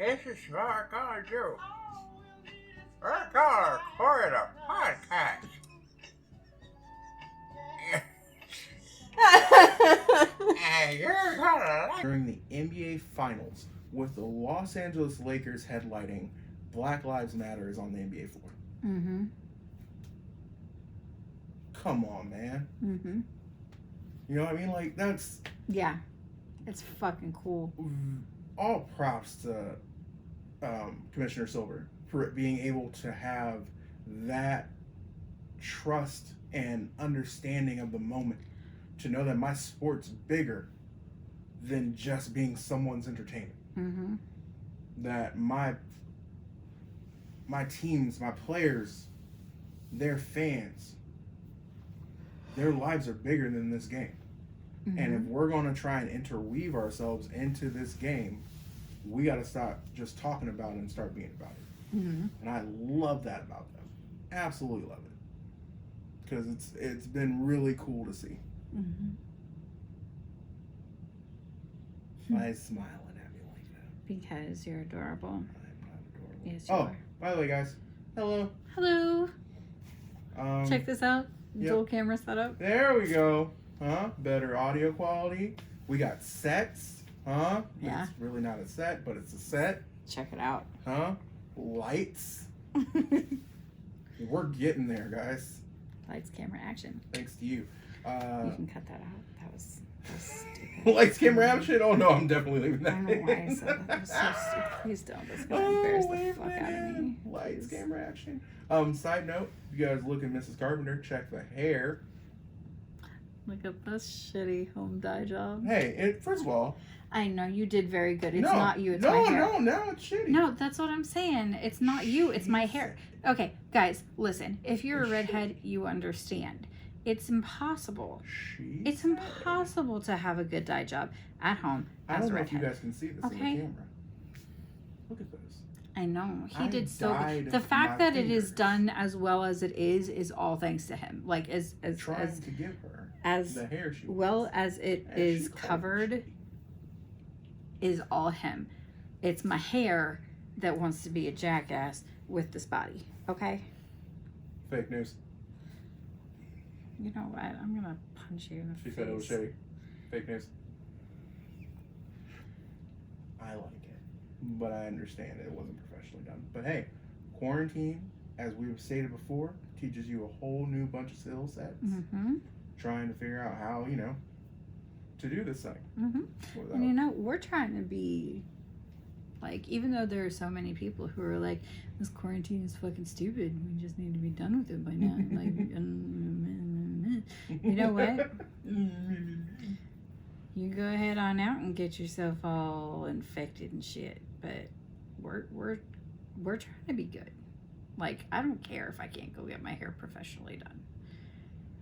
This is what we're gonna do. We're gonna record a podcast. And you're gonna like during the NBA Finals with the Los Angeles Lakers headlining Black Lives Matter is on the NBA floor. Mm-hmm. Come on, man. Mm-hmm. You know what I mean? Like, that's Yeah. It's fucking cool. all props to Commissioner Silver for being able to have that trust and understanding of the moment to know that my sport's bigger than just being someone's entertainment. Mm-hmm. That my teams, my players, their fans, their lives are bigger than this game. Mm-hmm. And if we're going to try and interweave ourselves into this game, we got to stop just talking about it and start being about it. Mm-hmm. And I love that about them. Absolutely love it. Because it's been really cool to see. Mm-hmm. Why is smiling at me like that? Because you're adorable. I'm not adorable. Yes, you Oh, are. by the way, guys. Hello. Hello. Check this out. Yep. Dual camera setup. There we go. Huh? Better audio quality. We got sets. Huh? Yeah. It's really not a set, but it's a set. Check it out. Huh? Lights. We're getting there, guys. Lights, camera, action. Thanks to you. You can cut that out. That was stupid. Lights, camera, action. Oh no, I'm definitely leaving I that. don't know why I said that. That was so stupid. Please don't. That's gonna embarrass the fuck out of me. Lights, camera, action. Side note, if you guys look at Mrs. Carpenter, check the hair. Look at this shitty home dye job. Hey, first of all, I know you did very good. It's no, not you. It's no, my hair. No, it's shitty. No, that's what I'm saying. It's not you. It's my hair. Okay, guys, listen. If you're a redhead, you understand. It's impossible. It's impossible to have a good dye job at home I as don't a know if you redhead. guys can see this Okay. in the camera. Look at this. I know. He I did so dyed good. The fact my that it is fingers. done as well as it is all thanks to him. Like as Trying to give her as the hair she well wants. as it And is she called it covered shitty. is all him. It's my hair that wants to be a jackass with this body. Okay? Fake news. You know what? I'm gonna punch you in the She face. said it was shitty. Fake news. I like it, but I understand it wasn't professionally done. But hey, quarantine, as we've stated before, teaches you a whole new bunch of skill sets. Mm-hmm. Trying to figure out how, to do this thing. Mm-hmm. Without, And we're trying to be like, even though there are so many people who are like, this quarantine is fucking stupid. We just need to be done with it by now. Like, you know what? You go ahead on out and get yourself all infected and shit. But we're trying to be good. Like, I don't care if I can't go get my hair professionally done.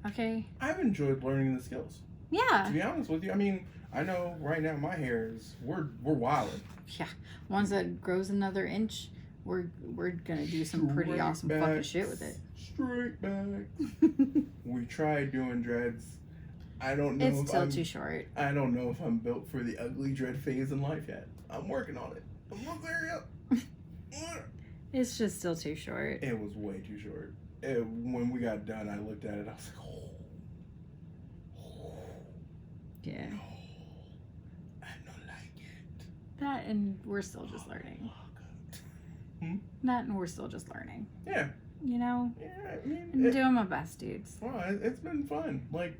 Okay? I've enjoyed learning the skills. Yeah. To be honest with you, I mean, I know right now my hair is we're wilding. Yeah. Once that grows another inch, we're gonna do some pretty Straight awesome backs, fucking shit with it. Straight back. We tried doing dreads. I don't know. It's if still I'm, too short. I don't know if I'm built for the ugly dread phase in life yet. I'm working on it. I'm not there yet. It's just still too short. It was way too short. When we got done, I looked at it. I was like, Yeah. no, I don't like it. That and we're still just learning. That and we're still just learning. Yeah. You know? Yeah, I mean, I'm doing my best, dudes. well, it's been fun. Like,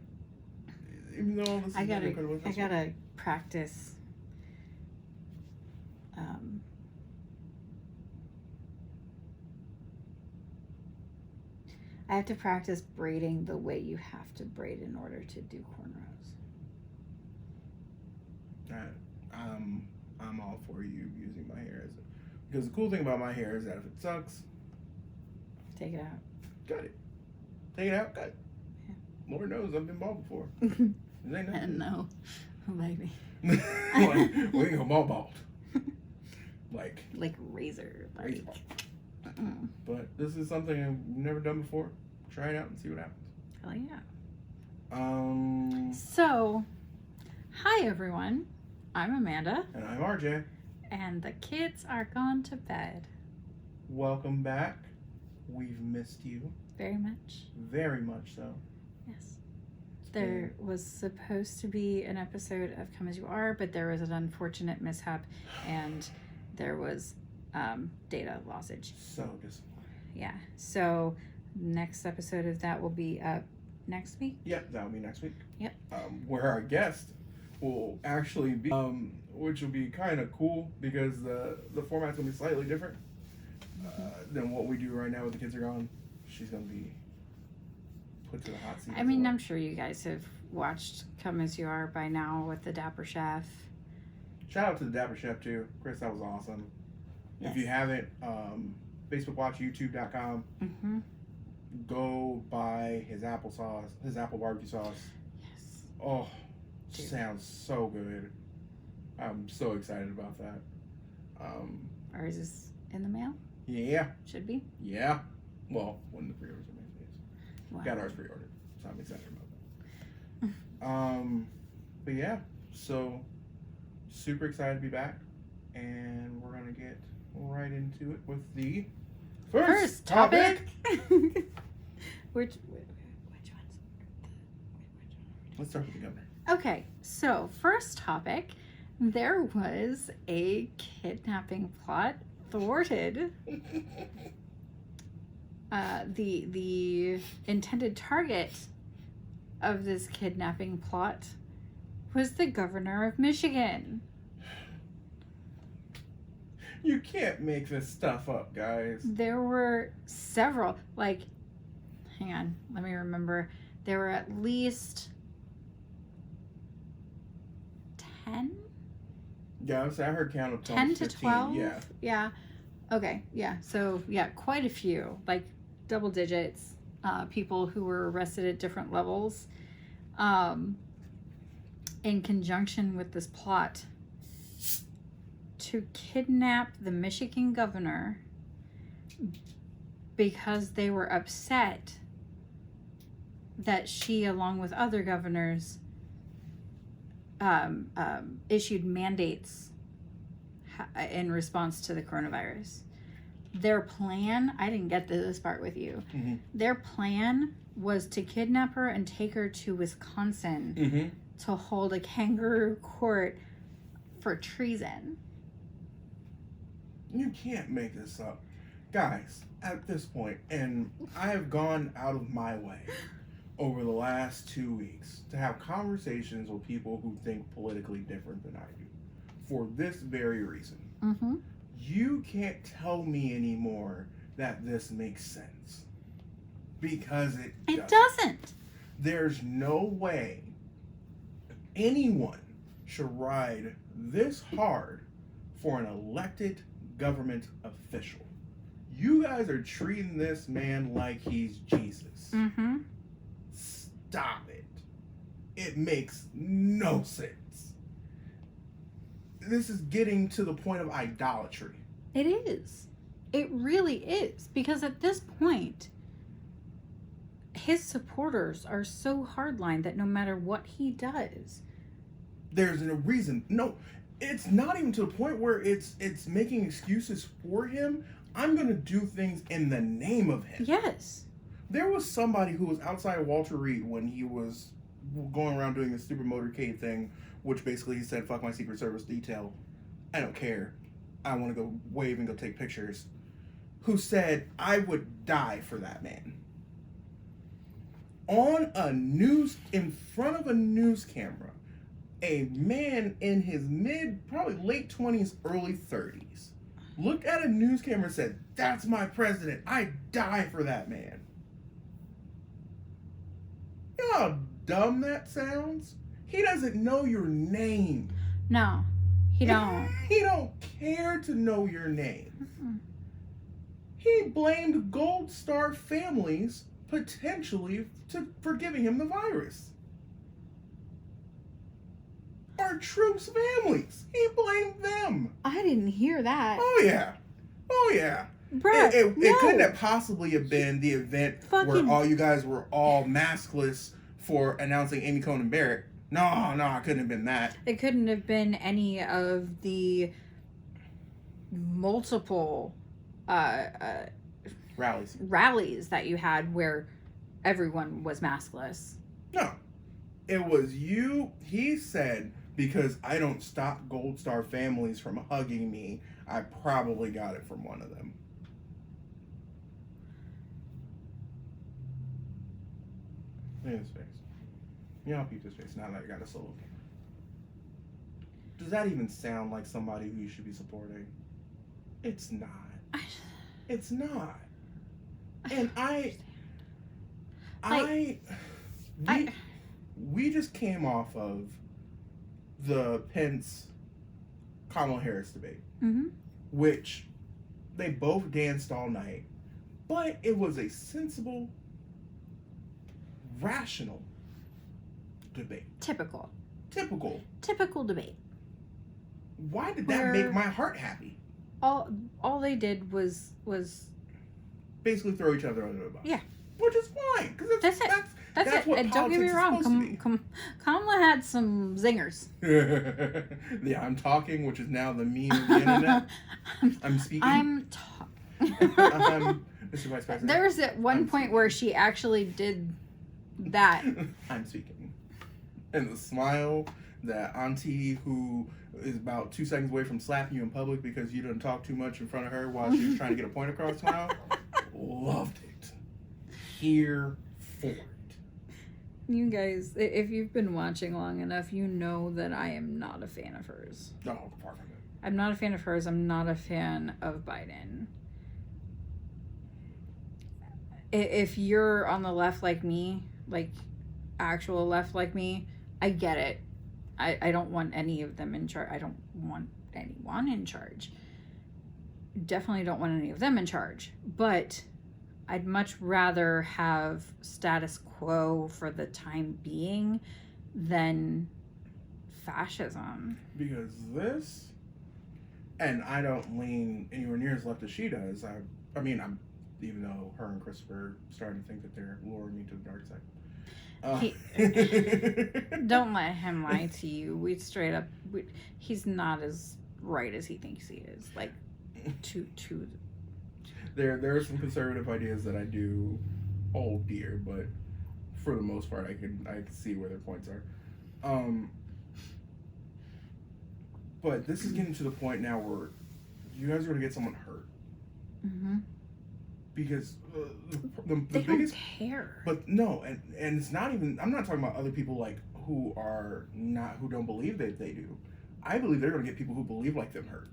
even though all this I is gotta incredibly stressful. practice. I have to practice braiding the way you have to braid in order to do cornrows. I'm all for you using my hair because the cool thing about my hair is that if it sucks, Take it out. cut it. Take it out, cut it. Yeah. Lord knows I've been bald before. It ain't nothing. No, baby. Like, we ain't gonna bald. Like razor. Like. Razor bald. But this is something I've never done before. Try it out and see what happens. Hell yeah. Um. So, hi everyone. I'm Amanda. And I'm RJ. And the kids are gone to bed. Welcome back. We've missed you. Very much. Very much so. Yes. There was supposed to be an episode of Come As You Are, but there was an unfortunate mishap, and there was data lossage. So disappointing. Yeah. So next episode of that will be up next week. Yep, that will be next week. Yep. Where our guest will actually be, which will be kind of cool because the format's going to be slightly different than what we do right now with The Kids Are Gone. She's going to be put to the hot seat. I mean, I'm sure you guys have watched Come As You Are by now with the Dapper Chef. Shout out to the Dapper Chef too. Chris, that was awesome. Yes. If you haven't, Facebook watch, youtube.com. Mm-hmm. Go buy his apple barbecue sauce. Yes. Oh, Dude. sounds so good. I'm so excited about that. Ours is in the mail? Yeah. Should be. Yeah. Well, when the pre-orders are made, yes. Wow. Got ours pre-ordered, so I'm excited about that. But yeah, so super excited to be back, and we're gonna get right into it with the first topic. Which one's? Let's start with the governor. Okay, so first topic, there was a kidnapping plot thwarted. The intended target of this kidnapping plot was the governor of Michigan. You can't make this stuff up, guys. There were several, hang on, let me remember. There were at least 10? Yeah, I heard count of 10 to 15, 12? Yeah. Yeah. Okay, yeah. So, yeah, quite a few, double digits, people who were arrested at different levels in conjunction with this plot to kidnap the Michigan governor because they were upset that she, along with other governors, issued mandates in response to the coronavirus. Their plan, I didn't get to this part with you. Mm-hmm. Their plan was to kidnap her and take her to Wisconsin Mm-hmm. to hold a kangaroo court for treason. You can't make this up. Guys, at this point, and I have gone out of my way over the last 2 weeks to have conversations with people who think politically different than I do. For this very reason. Mm-hmm. You can't tell me anymore that this makes sense. Because it doesn't. There's no way anyone should ride this hard for an elected government official. You guys are treating this man like he's Jesus. Mm-hmm. Stop it. It makes no sense. This is getting to the point of idolatry. It is. It really is. Because at this point, his supporters are so hardline that no matter what he does, there's a reason. No, it's not even to the point where it's making excuses for him. I'm going to do things in the name of him. yes. There was somebody who was outside Walter Reed when he was going around doing the stupid motorcade thing, which basically he said, fuck my Secret Service detail. I don't care. I want to go wave and go take pictures. Who said, I would die for that man. In front of a news camera, a man in his probably late 20s, early 30s, looked at a news camera and said, that's my president. I'd die for that man. You know how dumb that sounds? He doesn't know your name. No, he don't. He don't care to know your name. Mm-mm. He blamed Gold Star families potentially for giving him the virus. Our troops' families. He blamed them. I didn't hear that. Oh yeah. Oh yeah. Bruh, It no. couldn't have possibly have been the event where all you guys were all maskless for announcing Amy Coney Barrett. No, it couldn't have been that. It couldn't have been any of the multiple rallies that you had where everyone was maskless. No, it was you. He said, because I don't stop Gold Star families from hugging me, I probably got it from one of them. Look at his face. You know, peep his face now that I got a solo camera. Does that even sound like somebody who you should be supporting? It's not. It's not. And we just came off of the Pence Kamala Harris debate, which they both danced all night, but it was a sensible, rational debate. Typical debate. Why did that make my heart happy? All they did was basically throw each other under the bus. Yeah, which is fine because that's it. That's what and don't get me wrong, Kamala had some zingers. Yeah, I'm talking, which is now the meme of the internet. I'm speaking. I'm Mr. Vice President. There was at one point where she actually did that. I'm speaking. And the smile that auntie who is about 2 seconds away from slapping you in public because you didn't talk too much in front of her while she was trying to get a point across smile. Loved it. Here for it. You guys, if you've been watching long enough, you know that I am not a fan of hers. No, far from it. I'm not a fan of hers. I'm not a fan of Biden. If you're on the left like me, like actual left like me, I get it. I don't want any of them in charge. I don't want anyone in charge. Definitely don't want any of them in charge. But I'd much rather have status quo for the time being than fascism. Because this, and I don't lean anywhere near as left as she does. I mean, I'm even though her and Christopher are starting to think that they're luring me to the dark side. Don't let him lie to you. He's not as right as he thinks he is. Like, There are some conservative ideas that I do hold dear, but for the most part, I can see where their points are. But this is getting to the point now where you guys are going to get someone hurt. Mm-hmm. Because the biggest care. But no, and it's not even. I'm not talking about other people like who don't believe that they do. I believe they're going to get people who believe like them hurt.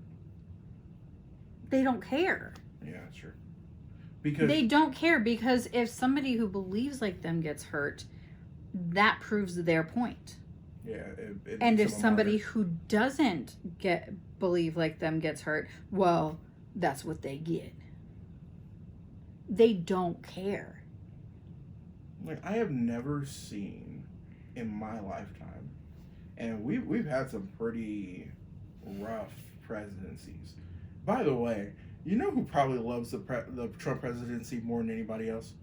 They don't care. Yeah, that's true. Because they don't care, because if somebody who believes like them gets hurt, that proves their point. Yeah. And if somebody who doesn't believe like them gets hurt, well, that's what they get. They don't care. Like, I have never seen in my lifetime, and we've had some pretty rough presidencies. By the way, you know who probably loves the Trump presidency more than anybody else?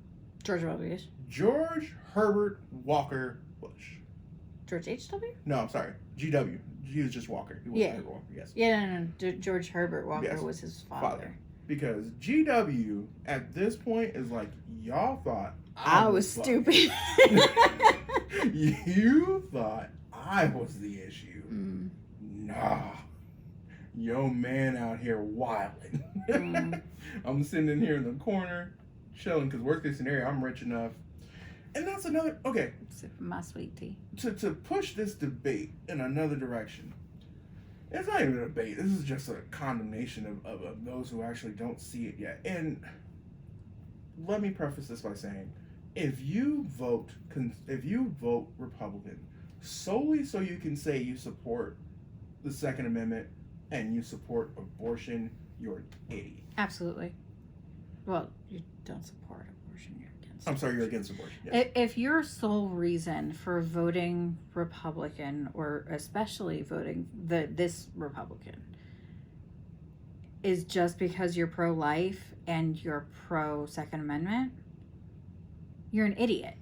George W. George Herbert Walker Bush. George H.W.? No, I'm sorry. G.W. He was just Walker. He wasn't Herbert Walker, yes. Yeah, no. George Herbert Walker was his father. Because G.W. at this point is like, y'all thought I was stupid. You thought I was the issue. Nah. Yo, man out here wilding. I'm sitting in here in the corner, chilling, because worst case scenario, I'm rich enough. And that's another, okay. Sipping my sweet tea. To push this debate in another direction. It's not even a debate. This is just a condemnation of those who actually don't see it yet. And let me preface this by saying, if you vote Republican solely so you can say you support the Second Amendment and you support abortion, you're an idiot. Absolutely. Well, you don't support abortion, you're against. I'm sorry, you're against abortion. Yes. If your sole reason for voting Republican, or especially voting this Republican, is just because you're pro-life and you're pro-Second Amendment, you're an idiot.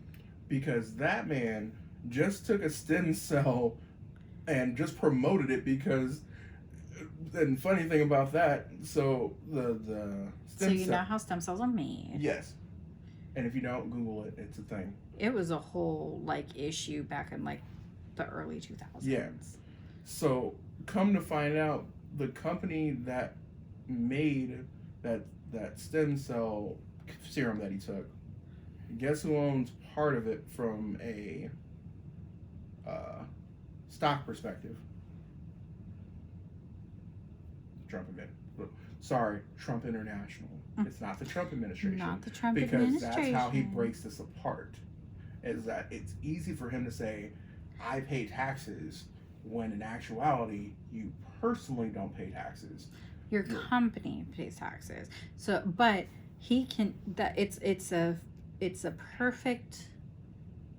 Because that man just took a stem cell and just promoted it because And funny thing about that, so the So stem you know how stem cells are made. Yes. And if you don't, Google it. It's a thing. It was a whole like issue back in like the early 2000s. Yeah. So come to find out, the company that made that stem cell serum that he took, guess who owns part of it from a stock perspective? Trump Trump International. It's not the Trump administration. Not the Trump because administration. That's how he breaks this apart. Is that it's easy for him to say, I pay taxes, when in actuality, you personally don't pay taxes. Your company pays taxes. So, but he can. That it's a perfect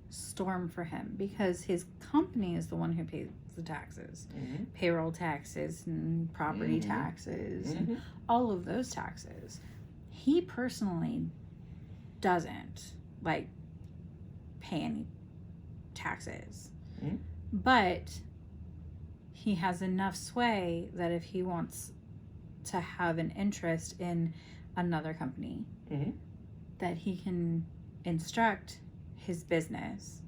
storm for him because his company is the one who pays the taxes, payroll taxes and property taxes, and all of those taxes. He personally doesn't like pay any taxes, but he has enough sway that if he wants to have an interest in another company, that he can instruct his business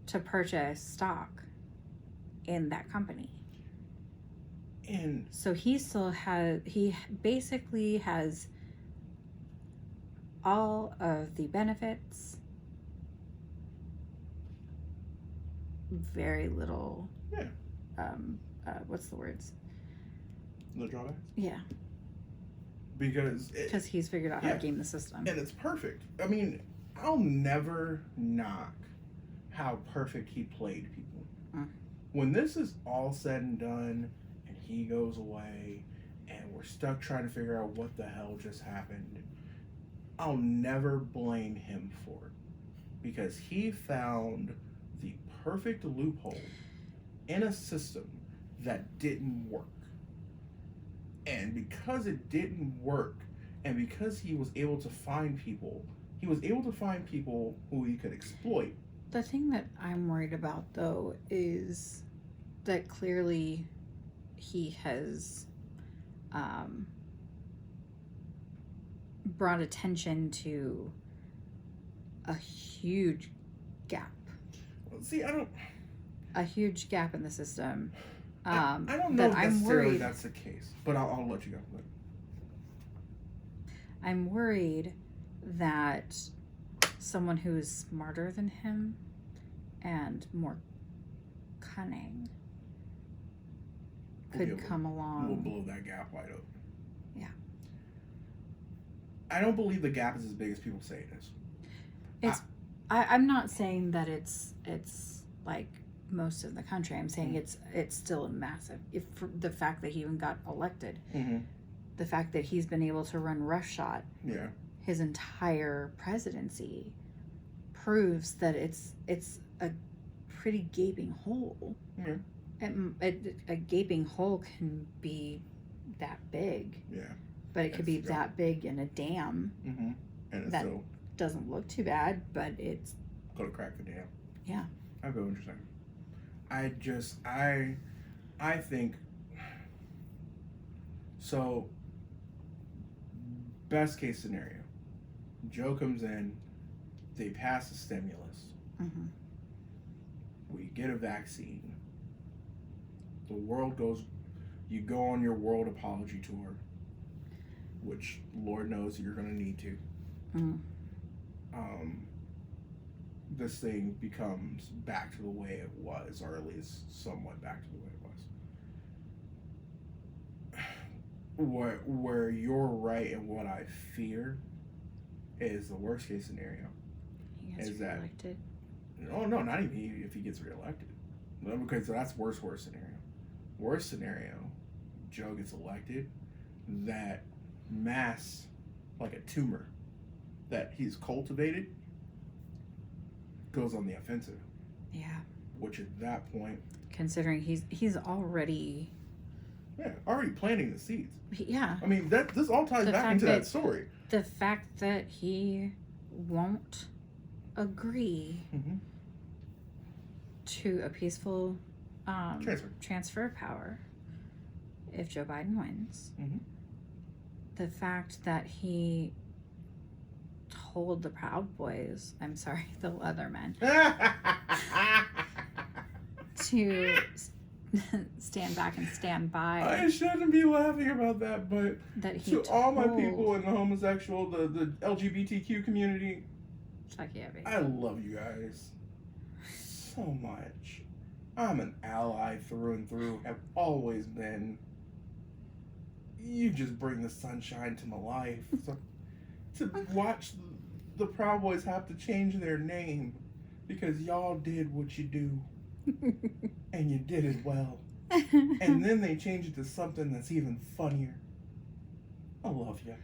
to purchase stock in that company. And so he basically has all of the benefits, very little what's the words? The drawbacks? Yeah. Because he's figured out how to game the system. And it's perfect. I mean, I'll never knock how perfect he played people. When this is all said and done and he goes away and we're stuck trying to figure out what the hell just happened, I'll never blame him for it. Because he found the perfect loophole in a system that didn't work. And because it didn't work, and because he was able to find people who he could exploit. The thing that I'm worried about, though, is that clearly he has brought attention to a huge gap. See, a huge gap in the system. I don't know if necessarily that's the case, but I'll let you go. I'm worried that someone who is smarter than him and more cunning could come along. We'll blow that gap wide open. Yeah. I don't believe the gap is as big as people say it is. I'm not saying that it's like most of the country. I'm saying it's still a massive. If the fact that he even got elected, the fact that he's been able to run roughshod, his entire presidency, proves that it's a pretty gaping hole. And a gaping hole can be that big. But it could be that big in a dam. And that still doesn't look too bad, but it's gonna crack the dam. Yeah. That'd be interesting. I think so. Best case scenario, Joe comes in, they pass the stimulus, we get a vaccine, the world goes, you go on your world apology tour, which Lord knows you're going to need to. This thing becomes back to the way it was, or at least somewhat back to the way it was. Where you're right and what I fear is the worst case scenario. He gets reelected. No, not even if he gets reelected. No, because that's worst scenario. Worst scenario, Joe gets elected, that mass, like a tumor that he's cultivated, goes on the offensive. Yeah. Which at that point, considering he's already planting the seeds. Yeah. I mean, this all ties back into that story. The fact that he won't agree to a peaceful transfer of power if Joe Biden wins, Mhm. the fact that he told the Proud Boys, I'm sorry, the Leathermen, to stand back and stand by. I shouldn't be laughing about that, but That he to all my told- people in the homosexual, the LGBTQ community, Fuck yeah, baby. I love you guys so much. I'm an ally through and through, have always been. You just bring the sunshine to my life. So, to watch the Proud Boys have to change their name because y'all did what you do and you did it well. And then they change it to something that's even funnier. I love you.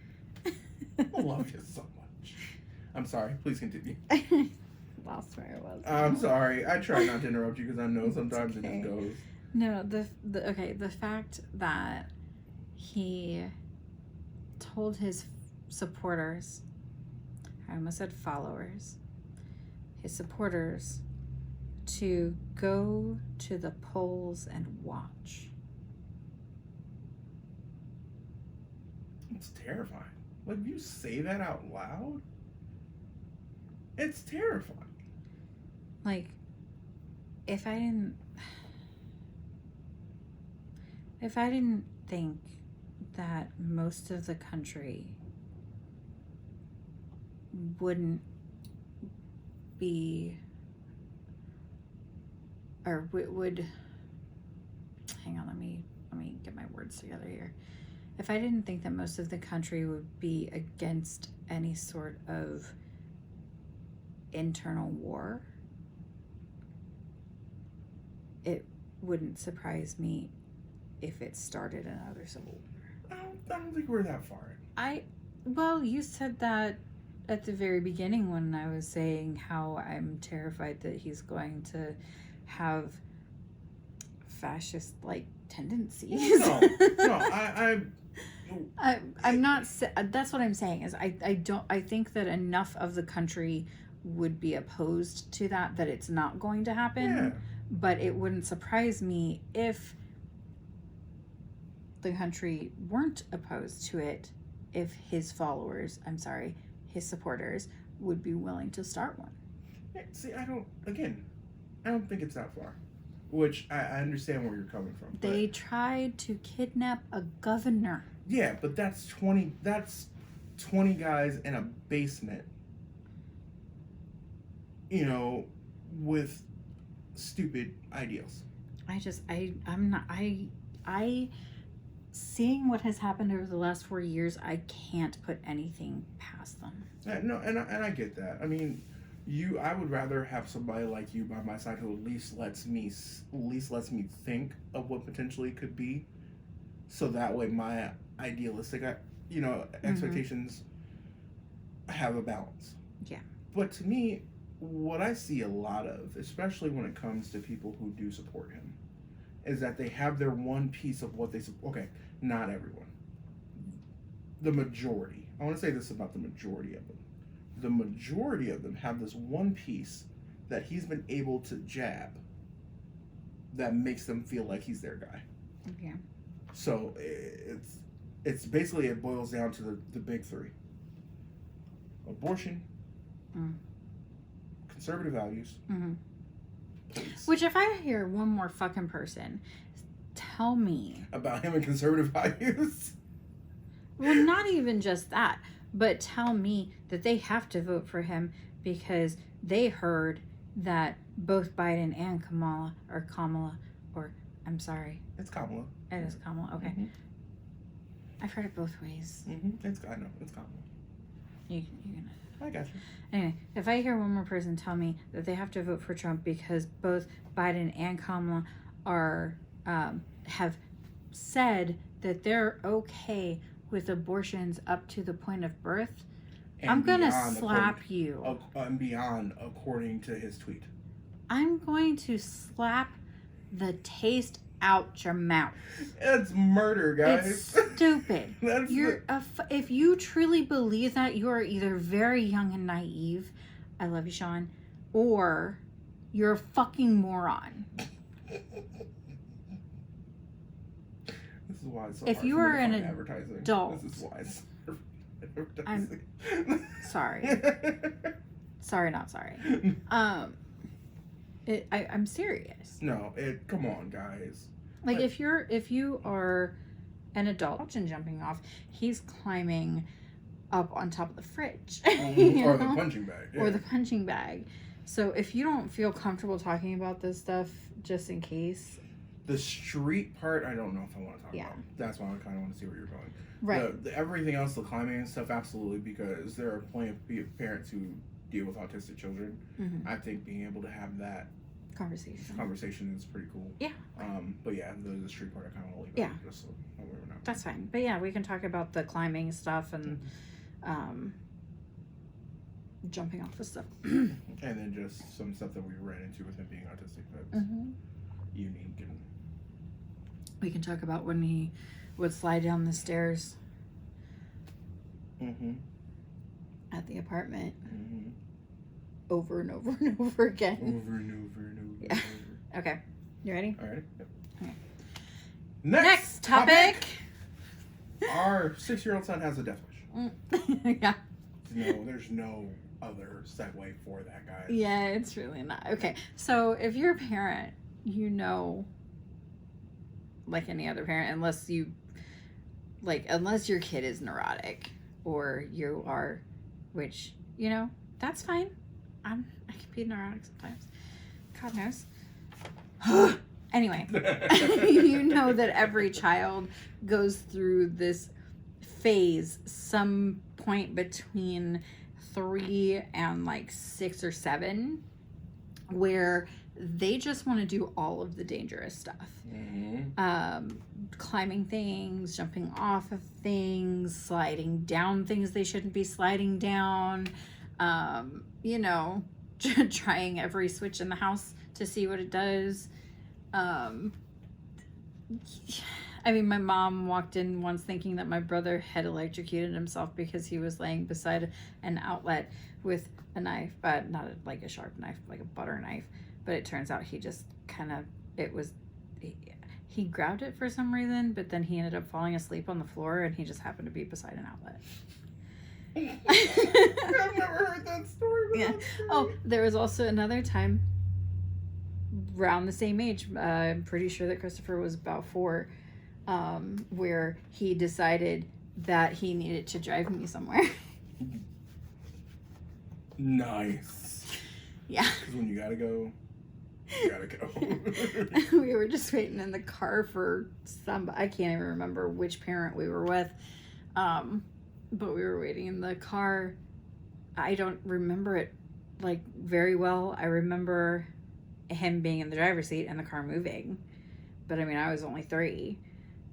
I love you so much. I'm sorry. Please continue. Lost where I was. I'm sorry. I try not to interrupt you because I know sometimes okay. it just goes. No, the fact that he told his supporters, I almost said followers, his supporters, to go to the polls and watch. It's terrifying. Like, you say that out loud? It's terrifying. Like, if I didn't think that most of the country wouldn't be, or would hang on, let me get my words together here. If I didn't think that most of the country would be against any sort of internal war, it wouldn't surprise me if it started another civil war. I don't think we're that far. Well, you said that at the very beginning when I was saying how I'm terrified that he's going to have fascist-like tendencies. No, I'm not. That's what I'm saying. Is I think that enough of the country would be opposed to that it's not going to happen. Yeah. But it wouldn't surprise me if the country weren't opposed to it, if his supporters would be willing to start one. See, I don't think it's that far. Which I understand where you're coming from. They tried to kidnap a governor. Yeah, but that's 20 guys in a basement, with stupid ideals. Seeing what has happened over the last 4 years, I can't put anything past them. No, and I get that. I mean, I would rather have somebody like you by my side who at least lets me think of what potentially could be, so that way my idealistic, expectations have a balance. Yeah. But to me, what I see a lot of, especially when it comes to people who do support him, is that they have their one piece of what they support. Okay, not everyone. The majority. I want to say this about the majority of them. The majority of them have this one piece that he's been able to jab that makes them feel like he's their guy. Yeah. So it's basically, it boils down to the big three: abortion, conservative values. Mm-hmm. Police. Which, if I hear one more fucking person tell me about him and conservative values, well, not even just that, but tell me that they have to vote for him because they heard that both Biden and Kamala, I'm sorry. It's Kamala. It is Kamala, okay. Mm-hmm. I've heard it both ways. Mm-hmm. I know, it's Kamala. You're gonna... I got you. Anyway, if I hear one more person tell me that they have to vote for Trump because both Biden and Kamala have said that they're okay with abortions up to the point of birth, And I'm gonna beyond, slap you. And beyond, according to his tweet. I'm going to slap the taste out your mouth. It's murder, guys. It's stupid. That's if you truly believe that, you are either very young and naive, I love you, Sean, or you're a fucking moron. This is is why it's so If hard you for me are to an find advertising. adult- This is why it's I'm sorry. Sorry, not sorry. I'm serious. No, come on, guys. Like, if you are an adult and jumping off, he's climbing up on top of the fridge. Or the punching bag. Yeah. Or the punching bag. So if you don't feel comfortable talking about this stuff, just in case. The street part, I don't know if I want to talk Yeah. about. That's why I kind of want to see where you're going. Right. The everything else, the climbing and stuff, absolutely, because there are plenty of parents who deal with autistic children. Mm-hmm. I think being able to have that conversation is pretty cool. Yeah. But yeah, the street part, I kind of want to leave. Yeah. Just so we're not. That's fine. But yeah, we can talk about the climbing stuff and jumping off of stuff. And then just some stuff that we ran into with him being autistic that's unique. And we can talk about when he would slide down the stairs at the apartment over and over and over again. Over and over and over. Yeah. And over. Okay. You ready? All right. Yep. Okay. Next topic. Our 6-year-old son has a death wish. Yeah. No, there's no other segue for that, guys. Yeah, it's really not. Okay. So if you're a parent, you know, like any other parent, unless your kid is neurotic or you are, which, you know, that's fine. I can be neurotic sometimes. God knows. Anyway, you know that every child goes through this phase some point between 3 and like 6 or 7 where they just want to do all of the dangerous stuff. Climbing things, jumping off of things, sliding down things they shouldn't be sliding down, you know, trying every switch in the house to see what it does. I mean, my mom walked in once thinking that my brother had electrocuted himself because he was laying beside an outlet with a knife, but not like a sharp knife, like a butter knife. But it turns out he just he grabbed it for some reason, but then he ended up falling asleep on the floor and he just happened to be beside an outlet. I've never heard that story. Yeah. Oh, there was also another time around the same age, I'm pretty sure that Christopher was about 4, where he decided that he needed to drive me somewhere. Nice. Yeah. Because when you gotta go, you gotta go. We were just waiting in the car for I can't even remember which parent we were with, but we were waiting in the car. I don't remember it like very well. I remember him being in the driver's seat and the car moving, but I mean, I was only 3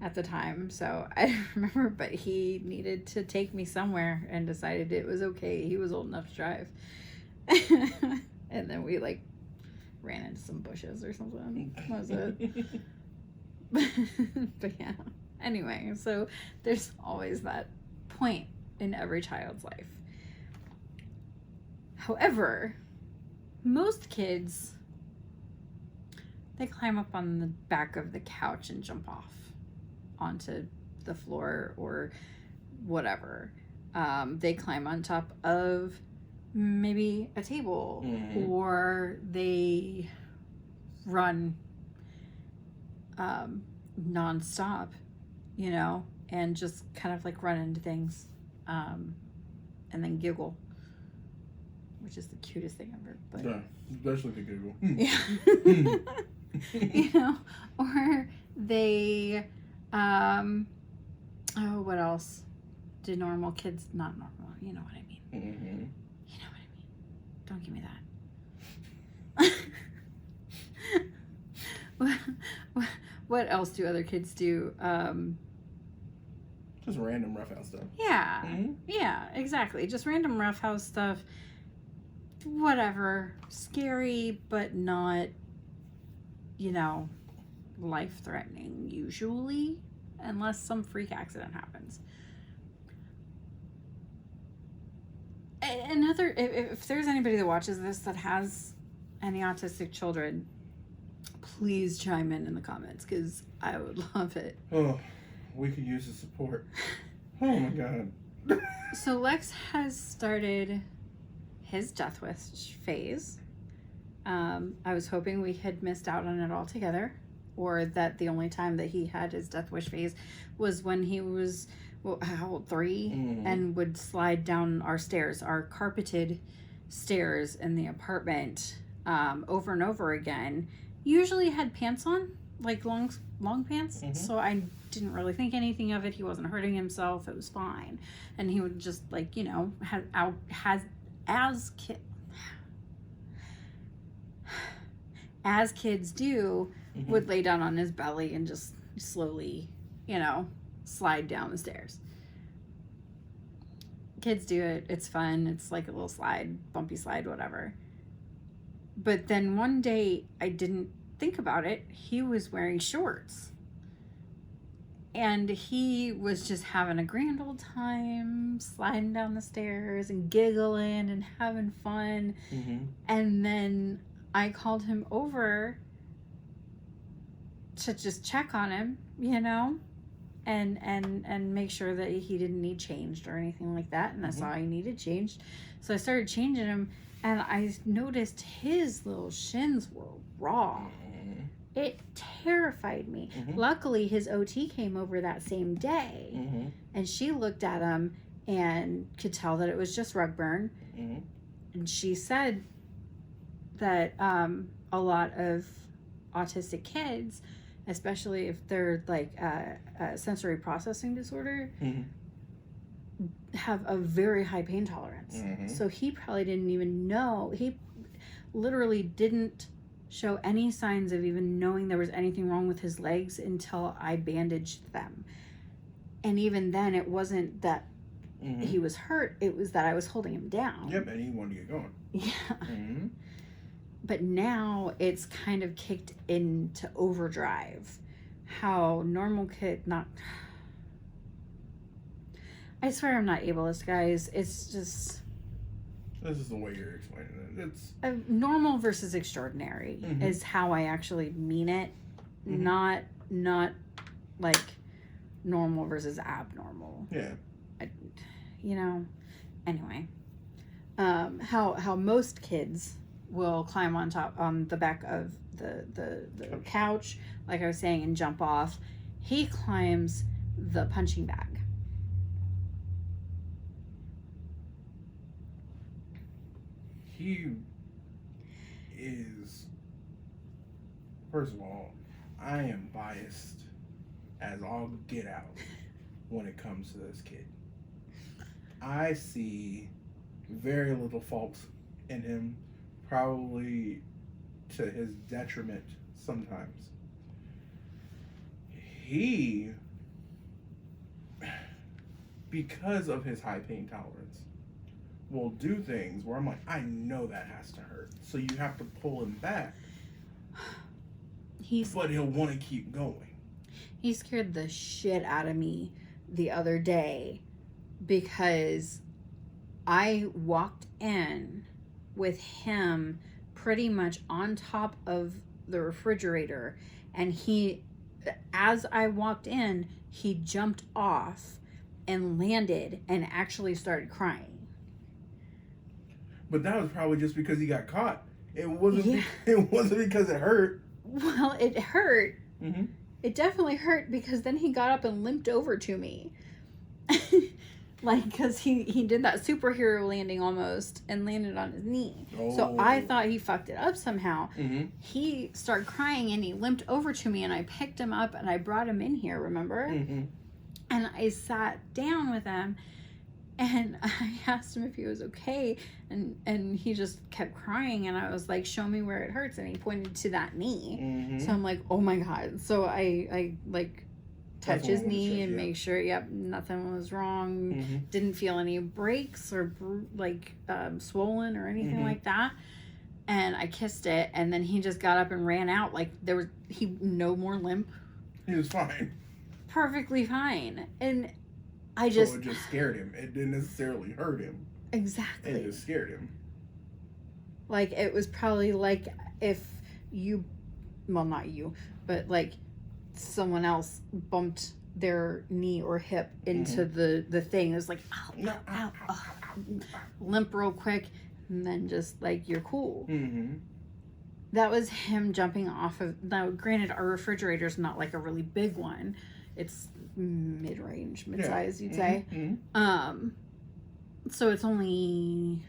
at the time, so I don't remember, but he needed to take me somewhere and decided it was okay. He was old enough to drive. And then we like ran into some bushes or something. That was it. But yeah, anyway, so there's always that point in every child's life. However, most kids, they climb up on the back of the couch and jump off onto the floor or whatever. They climb on top of maybe a table, or they run nonstop, you know, and just kind of like run into things, and then giggle, which is the cutest thing ever. But yeah, especially the giggle. Yeah. You know, or they, what else? Do normal kids, not normal, you know what I mean. You know what I mean. Don't give me that. What else do other kids do? Just random roughhouse stuff. Yeah. Yeah, exactly. Just random roughhouse stuff. Whatever. Scary, but not, you know, life-threatening usually, unless some freak accident happens. Another, if there's anybody that watches this that has any autistic children, please chime in the comments, because I would love it. Oh, We could use the support. Oh my god. So Lex has started his death wish phase. I was hoping we had missed out on it altogether, or that the only time that he had his death wish phase was when he was, well, how old, 3, and would slide down our stairs, our carpeted stairs in the apartment, over and over again. Usually had pants on, like long pants, so I didn't really think anything of it. He wasn't hurting himself. It was fine. And he would just, like, you know, as kids do, would lay down on his belly and just slowly, you know, slide down the stairs. Kids do it. It's fun. It's like a little slide, bumpy slide, whatever. But then one day, I didn't think about it. He was wearing shorts. And he was just having a grand old time, sliding down the stairs and giggling and having fun. And then I called him over to just check on him, you know, and make sure that he didn't need changed or anything like that. And I saw he needed changed. So I started changing him, and I noticed his little shins were raw. It terrified me. Luckily, his OT came over that same day, and she looked at him and could tell that it was just rug burn. And she said that a lot of autistic kids, especially if they're like a sensory processing disorder, have a very high pain tolerance. So he probably didn't even know. He literally didn't show any signs of even knowing there was anything wrong with his legs until I bandaged them. And even then, it wasn't that he was hurt. It was that I was holding him down. Yep, and he wanted to get going. Yeah. But now it's kind of kicked into overdrive. How normal I swear I'm not ableist, guys. It's just... This is the way you're explaining it. It's normal versus extraordinary is how I actually mean it. Not like normal versus abnormal. Yeah. You know. Anyway, how most kids will climb on the back of the couch, like I was saying, and jump off. He climbs the punching bag. He is, first of all, I am biased as all get out when it comes to this kid. I see very little fault in him, probably to his detriment sometimes. He, because of his high pain tolerance, will do things where I'm like, I know that has to hurt. So you have to pull him back. But he'll want to keep going. He scared the shit out of me the other day because I walked in with him pretty much on top of the refrigerator, and as I walked in, he jumped off and landed and actually started crying. But that was probably just because he got caught. It wasn't. It wasn't because it hurt. Well, it hurt. It definitely hurt because then he got up and limped over to me, like because he did that superhero landing almost and landed on his knee. So I thought he fucked it up somehow. He started crying and he limped over to me, and I picked him up and I brought him in here. Remember? And I sat down with him. And I asked him if he was okay, and he just kept crying, and I was like, show me where it hurts, and he pointed to that knee. So I'm like, oh my god. So I like touch his knee and make sure, nothing was wrong. Didn't feel any breaks or swollen or anything like that. And I kissed it, and then he just got up and ran out. Like no more limp. He was fine. Perfectly fine. And So it just scared him. It didn't necessarily hurt him. Exactly. It just scared him. Like, it was probably like if not you, but like someone else bumped their knee or hip into the thing. It was like, ow, ow, ow, limp real quick, and then just like, you're cool. Mm-hmm. That was him jumping off of. Now, granted, our refrigerator's not like a really big one. It's mid-size, you'd say. Mm-hmm. So it's only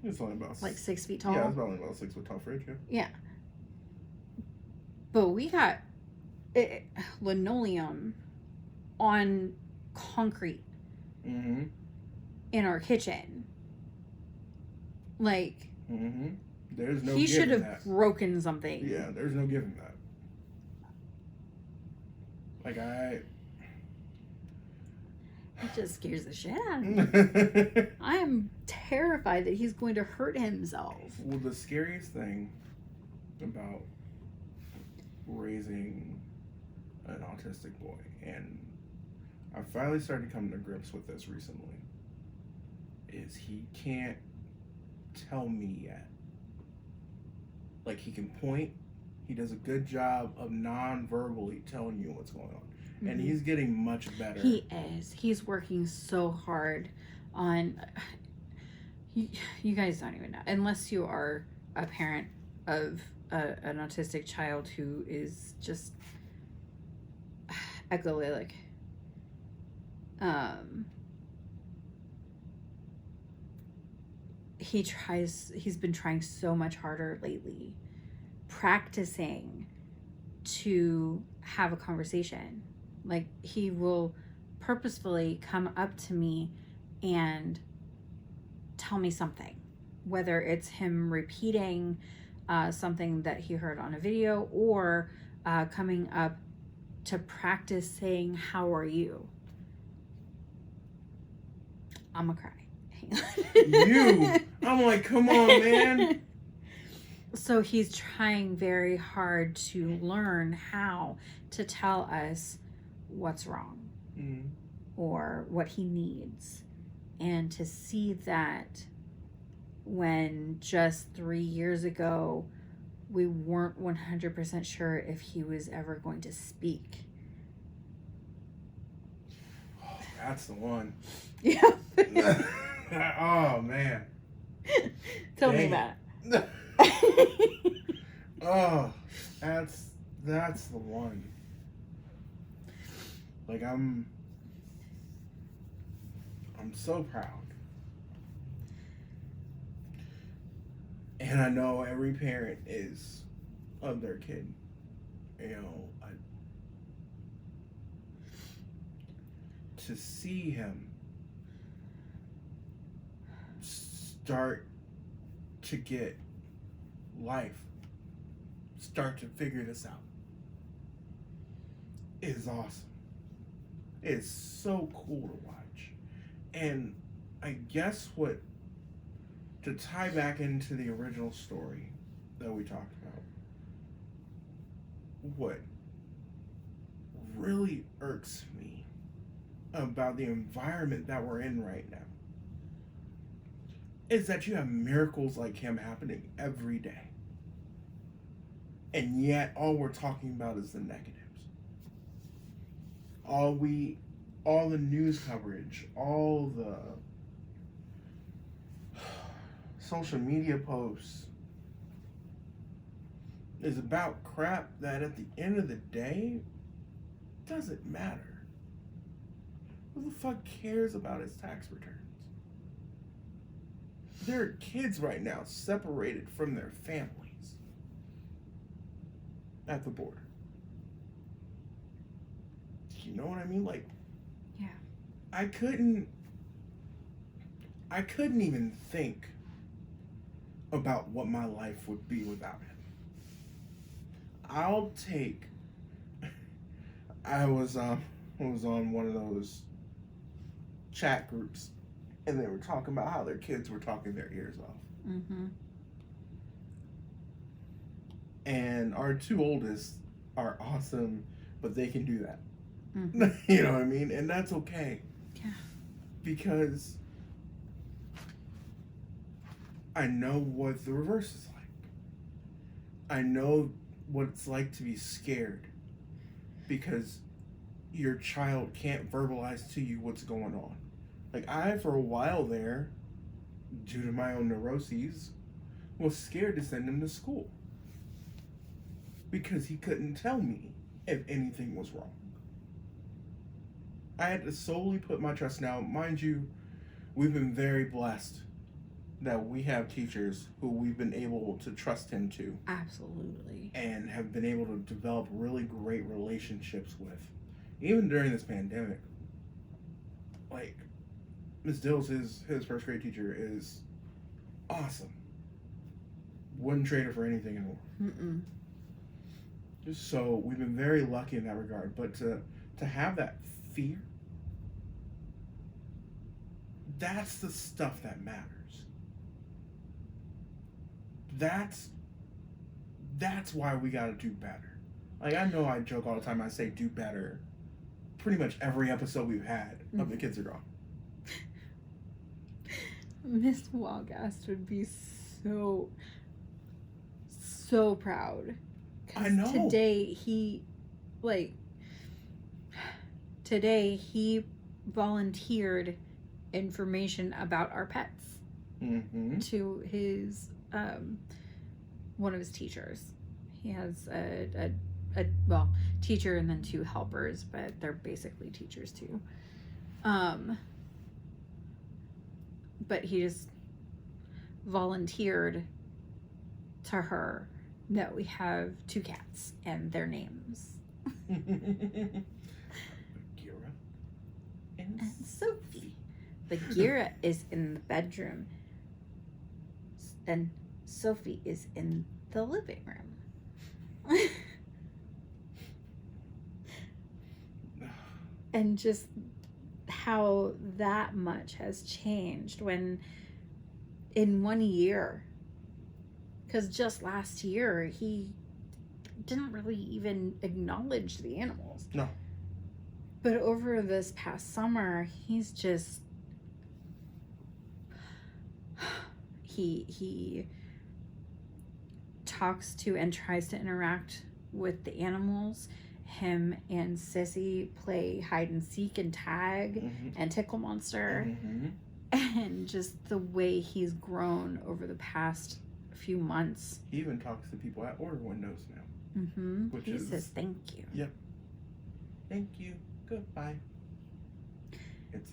about like 6 feet tall. Yeah, it's only about 6 foot tall fridge. Yeah. But we got linoleum on concrete in our kitchen. Like, there's no. He should have that. broken something. Yeah, there's no giving that. Like It just scares the shit out of me. I am terrified that he's going to hurt himself. Well, the scariest thing about raising an autistic boy, and I finally started coming to grips with this recently, is he can't tell me yet. Like, he can point. He does a good job of non-verbally telling you what's going on. And he's getting much better. He is. He's working so hard on... You guys don't even know. Unless you are a parent of an autistic child who is just echolalia. He's been trying so much harder lately, practicing to have a conversation. Like, he will purposefully come up to me and tell me something, whether it's him repeating something that he heard on a video, or coming up to practice saying, "How are you?" I'm gonna cry. I'm like, come on, man. So he's trying very hard to learn how to tell us what's wrong or what he needs, and to see that when just 3 years ago we weren't 100% sure if he was ever going to speak. Oh, that's the one. Yeah. Oh, man. Tell me about it. Oh, that's the one. Like, I'm so proud. And I know every parent is of their kid. You know, to see him start to get life, start to figure this out, is awesome. It's so cool to watch. And I guess to tie back into the original story that we talked about, what really irks me about the environment that we're in right now is that you have miracles like him happening every day. And yet all we're talking about is the negatives. All the news coverage, all the social media posts is about crap that at the end of the day doesn't matter. Who the fuck cares about his tax returns? There are kids right now separated from their families at the border. You know what I mean? Like, yeah. I couldn't even think about what my life would be without him. I was on one of those chat groups, and they were talking about how their kids were talking their ears off. Mm-hmm. And our two oldest are awesome, but they can do that. Mm-hmm. You know what I mean? And that's okay. Yeah. Because I know what the reverse is like. I know what it's like to be scared. Because your child can't verbalize to you what's going on. Like, I, for a while there, due to my own neuroses, was scared to send him to school because he couldn't tell me if anything was wrong. I had to solely put my trust. Now, mind you, we've been very blessed that we have teachers who we've been able to trust him to. Absolutely. And have been able to develop really great relationships with. Even during this pandemic. Like, Ms. Dills, his first grade teacher, is awesome. Wouldn't trade her for anything in the world. So we've been very lucky in that regard. But to have that fear, that's the stuff that matters. That's why we gotta do better. Like, I know I joke all the time, I say do better pretty much every episode we've had of The Kids Are Gone. Miss Walgast would be so proud. I know. Today he volunteered information about our pets to his one of his teachers. He has a teacher and then 2 helpers, but they're basically teachers too. But he just volunteered to her that we have 2 cats and their names. Gira And Sophie. Bagheera is in the bedroom and Sophie is in the living room. And just how that much has changed when in 1 year, because just last year he didn't really even acknowledge the animals. No. But over this past summer, he's just he talks to and tries to interact with the animals. Him and Sissy play hide and seek and tag and Tickle Monster. And just the way he's grown over the past few months. He even talks to people at order windows now. He says thank you. Yep. Thank you. Goodbye. It's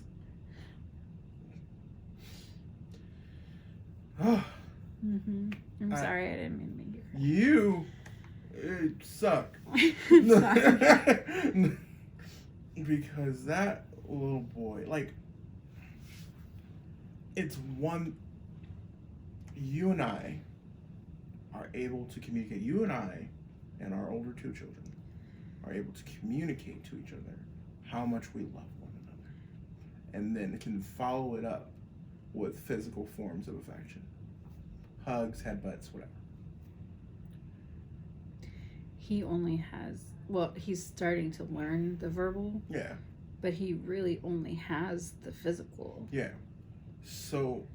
I'm sorry, I didn't mean to make you suck. Sorry. Because that little boy, like, it's one, you and I are able to communicate. You and I and our older 2 children are able to communicate to each other how much we love one another. And then can follow it up with physical forms of affection. Hugs, headbutts, whatever. He only has, he's starting to learn the verbal. Yeah. But he really only has the physical. Yeah. So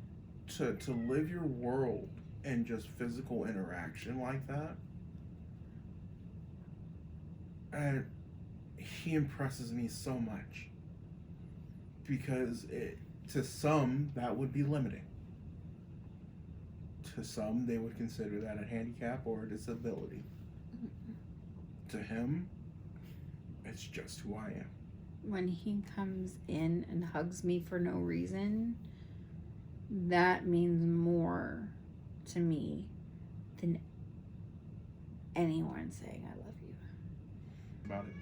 to live your world in just physical interaction like that, and he impresses me so much. Because to some, that would be limiting. To some, they would consider that a handicap or a disability. To him, it's just who I am. When he comes in and hugs me for no reason, that means more to me than anyone saying I love you. About it.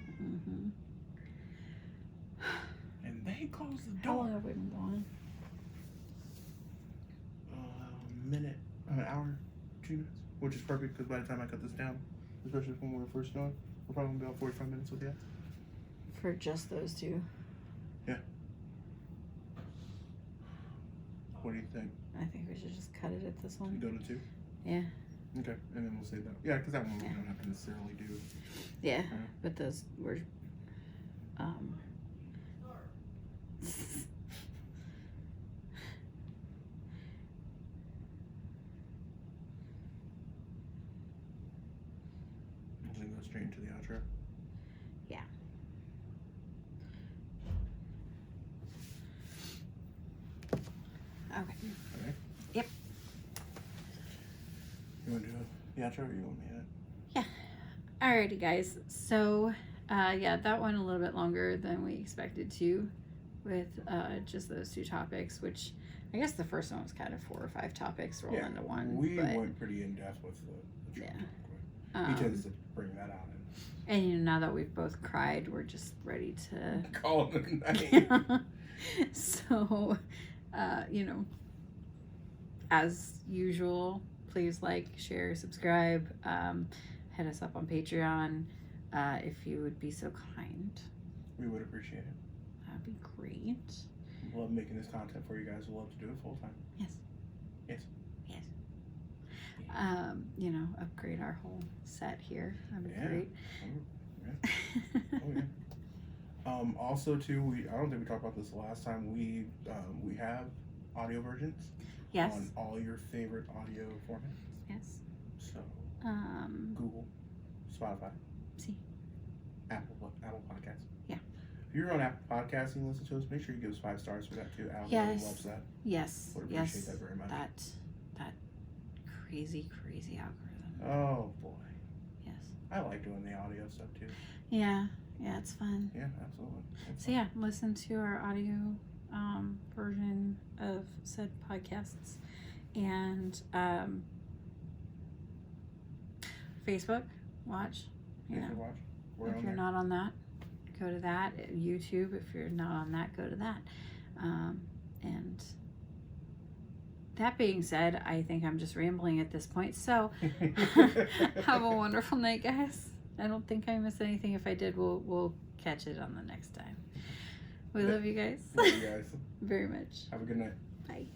And they close the door. How long have we been gone? A minute, an hour, 2 minutes, which is perfect because by the time I cut this down, especially when we were first going, we're probably gonna be about 45 minutes with that. For just those 2? Yeah. What do you think? I think we should just cut it at this one. Go to 2? Yeah. Okay, and then we'll save that. Yeah, because that one we don't have to necessarily do. Yeah, but those were, And then go straight into the outro. Yeah. Okay. Okay. Yep. You want to do the outro or you want me to? Alrighty, guys. So, yeah, that went a little bit longer than we expected to with just those 2 topics, which I guess the first one was kind of 4 or 5 topics rolled into one. We but, went pretty in depth with the Trump talk. He tends to bring that out. And now that we've both cried, we're just ready to call it a night. So, as usual, please like, share, subscribe. Hit us up on Patreon if you would be so kind. We would appreciate it. That'd be great. Love making this content for you guys. We'll love to do it full time. Yes. Yes. Yes. Upgrade our whole set here. That'd be great. Also, too, I don't think we talked about this the last time. We have audio versions. Yes. On all your favorite audio formats. Yes. So. Google, Spotify. See. Apple Podcasts. Yeah. If you're on Apple Podcasts and listen to us, make sure you give us 5 stars for that too. Alan loves that. Yes. Would appreciate that very much. That crazy algorithm. Oh boy. Yes. I like doing the audio stuff too. Yeah, it's fun. Yeah, absolutely. So yeah, listen to our audio version of said podcasts, and Facebook, watch. Watch. If you're not on that, go to that. YouTube, if you're not on that, go to that. And that being said, I think I'm just rambling at this point. So have a wonderful night, guys. I don't think I missed anything. If I did, we'll catch it on the next time. We love you guys. Love you guys. Very much. Have a good night. Bye.